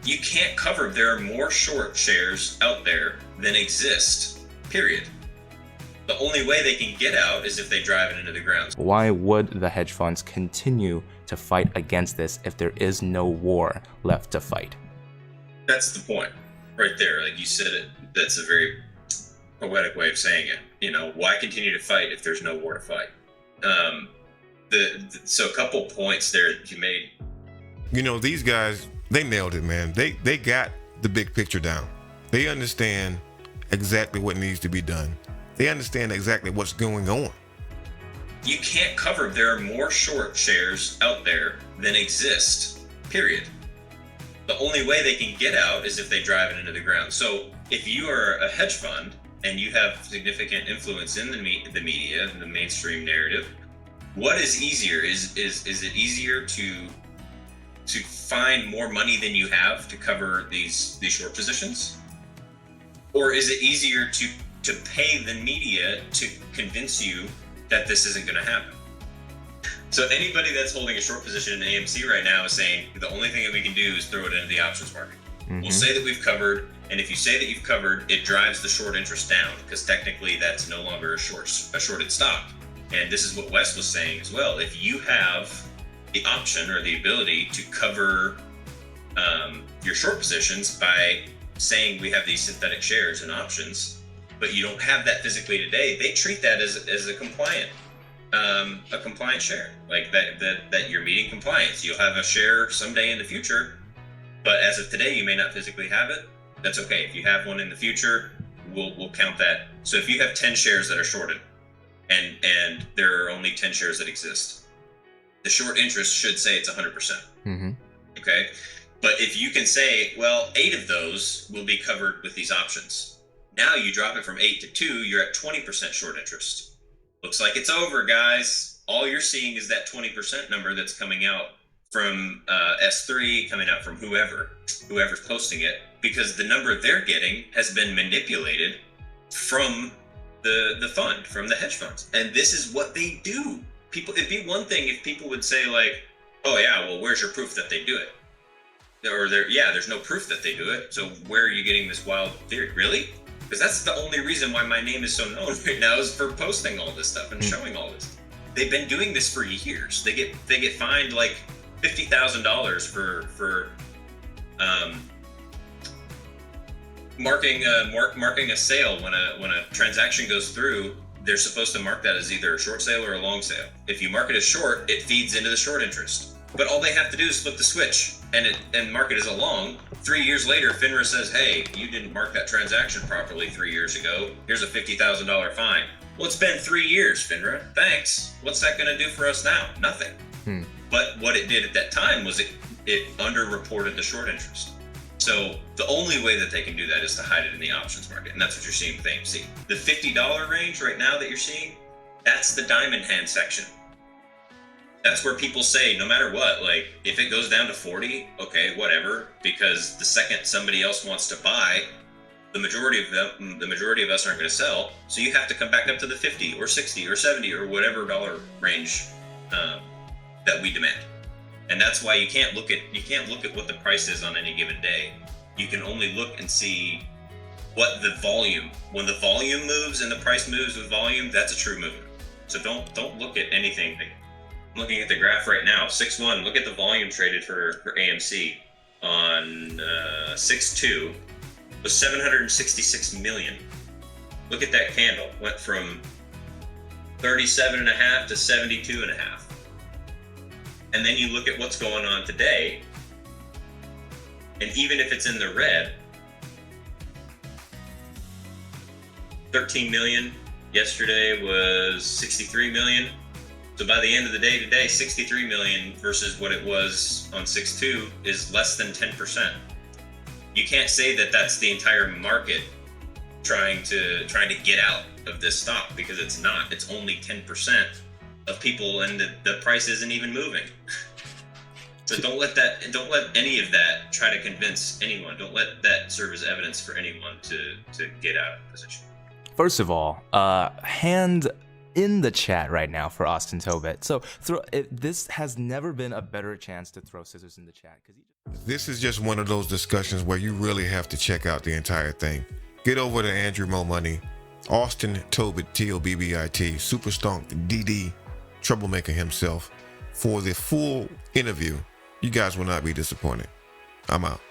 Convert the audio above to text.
You can't cover. There are more short shares out there than exist, period. The only way they can get out is if they drive it into the ground. Why would the hedge funds continue to fight against this if there is no war left to fight? That's the point right there. Like you said it, that's a very poetic way of saying it. You know, why continue to fight if there's no war to fight? So a couple points there that you made. You know, these guys, they nailed it, man. They got the big picture down. They understand exactly what needs to be done. They understand exactly what's going on. You can't cover. There are more short shares out there than exist, period. The only way they can get out is if they drive it into the ground. So if you are a hedge fund and you have significant influence in the media, the mainstream narrative, what is easier? Is it easier to find more money than you have to cover these short positions? Or is it easier to pay the media to convince you that this isn't going to happen? So anybody that's holding a short position in AMC right now is saying the only thing that we can do is throw it into the options market. Mm-hmm. We'll say that we've covered, and if you say that you've covered, it drives the short interest down because technically that's no longer a shorted stock. And this is what Wes was saying as well. If you have the option or the ability to cover your short positions by saying we have these synthetic shares and options, but you don't have that physically today, they treat that as a compliant share, like that you're meeting compliance. You'll have a share someday in the future, but as of today, you may not physically have it. That's okay. If you have one in the future, we'll count that. So if you have 10 shares that are shorted, and there are only 10 shares that exist, the short interest should say it's 100%. Mm-hmm. Okay, but if you can say, well, 8 of those will be covered with these options. Now you drop it from 8 to 2, you're at 20% short interest. Looks like it's over, guys. All you're seeing is that 20% number that's coming out from S3, coming out from whoever's posting it, because the number they're getting has been manipulated from the fund, from the hedge funds. And this is what they do. It'd be one thing if people would say like, oh yeah, well, where's your proof that they do it? Or there's no proof that they do it. So where are you getting this wild theory? Really? Because that's the only reason why my name is so known right now, is for posting all this stuff and showing all this. They've been doing this for years. They get fined like $50,000 for marking a sale. When a transaction goes through, they're supposed to mark that as either a short sale or a long sale. If you mark it as short, it feeds into the short interest. But all they have to do is flip the switch and mark it as a long. 3 years later, FINRA says, hey, you didn't mark that transaction properly 3 years ago. Here's a $50,000 fine. Well, it's been 3 years, FINRA. Thanks. What's that going to do for us now? Nothing. But what it did at that time was it underreported the short interest. So the only way that they can do that is to hide it in the options market. And that's what you're seeing with AMC. The $50 range right now that you're seeing, that's the diamond hand section. That's where people say, no matter what, like if it goes down to 40, okay, whatever, because the second somebody else wants to buy, the majority of us aren't going to sell. So you have to come back up to the 50 or 60 or 70 or whatever dollar range that we demand. And that's why you can't look at what the price is on any given day. You can only look and see what the volume. When the volume moves and the price moves with volume, that's a true movement. So don't look at anything. I'm looking at the graph right now, 6-1. Look at the volume traded for AMC on 6-2 was 766 million. Look at that candle. Went from 37.5 to 72.5. And then you look at what's going on today, and even if it's in the red, 13 million. Yesterday was 63 million. So by the end of the day today, 63 million versus what it was on 6-2 is less than 10%. You can't say that that's the entire market trying to get out of this stock, because it's not. It's only 10% of people, and the price isn't even moving. So don't let any of that try to convince anyone. Don't let that serve as evidence for anyone to get out of position. First of all, hand in the chat right now for Austin Tobitt. So this has never been a better chance to throw scissors in the chat, because This is just one of those discussions where you really have to check out the entire thing. Get over to AndrewMoMoneY, Austin Tobitt, Tobitt, Superstonk, DD, Troublemaker himself, for the full interview. You guys will not be disappointed. I'm out.